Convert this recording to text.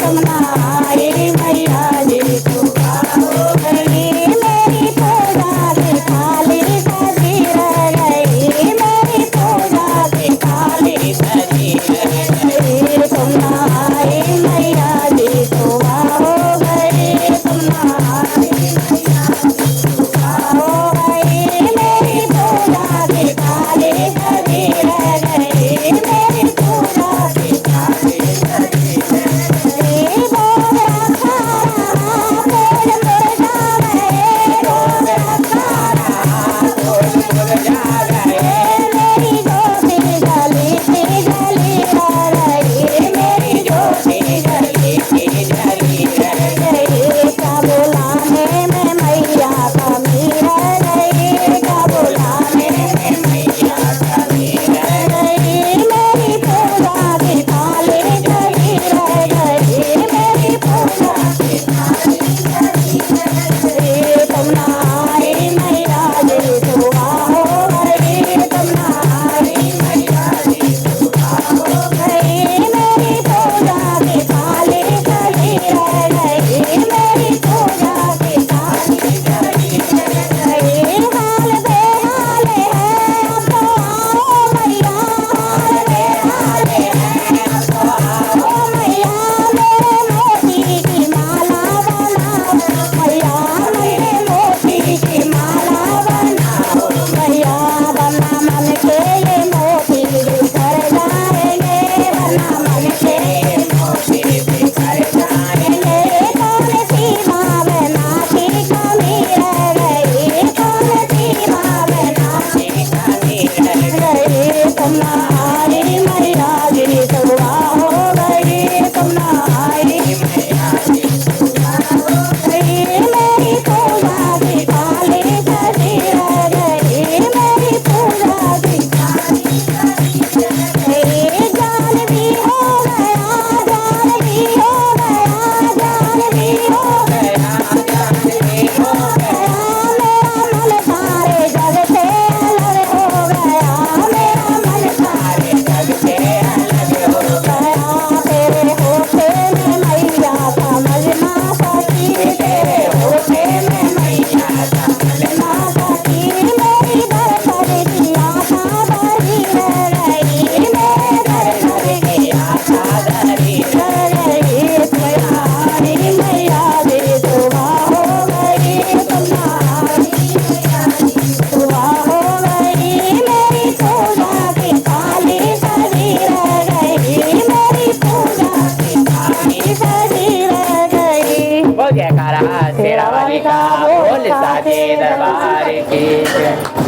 तुम ना आई मैया जी तो हो गई मेरी पूजा की थाली सजी रह गई मेरी पूजा की थाली सजी रह गई तुम ना आई मैया जी तो हो गई तुम ना आई मैया जी तो हो गई मेरी पूजा की थाली सजी रह गई मेरी पूजा की थाली सजी रह गई भोग रखा रहा फूल मुरझा गए भोग रखा रहा फूल मुरझा गए मेरी ज्योति जली थी जली रह गई मेरी ज्योति जली थी जली रह गई क्या बुलाने में मैया कमी रह गई क्या बुलाने में मैया कमी रह गई मेरी पूजा की थाली सजी रह गई मेरी पूजा की थाली सजी रह गई तुम ना आई मैया जी तो हो गई तुम ना आई मैया जी तो हो गई मेरी पूजा की थाली सजी रह गई मेरी पूजा की थाली सजी रह गई हाल बेहाल है अब तो आओ मैया हाल बेहाल है अब तो आओ मैया मेरे मोती की माला बनाओ मैया मेरे मोती की माला बनाओ मैया वरना मन के ये मोती बिखर जाएंगे वरना मन के ये मोती बिखर जाएंगे कौन सी भावना की कमी रह गई कौन सी भावना की कमी रह गई तुम ना आई मैया जी तो हो गई तुम ना आई मैया जी तो हो गई मेरी पूजा की थाली सजी रह गई मेरी पूजा की थाली सजी रह गई जान भी हो गया जान भी हो गया जान भी हो गया जान भी हो गया मेरा मन सारे जग से अलग हो गया मेरा मन सारे जग से अलग हो गया तेरे होठे में मैया समझ ना सकी तेरे होठे में मैया समझ ना सकी मेरी दर्शन की आशा धरी रह गई मेरे दर्शन की आशा धरी रह गई तुम आई मैया जी तो हो गई तुम आई मैया जी तो हो गई मेरी पूजा की थाली सजी रह गई मेरी पूजा की थाली सजी रह गई वो जयकारा शेरा वाली का बोल साचे दरबार की जय।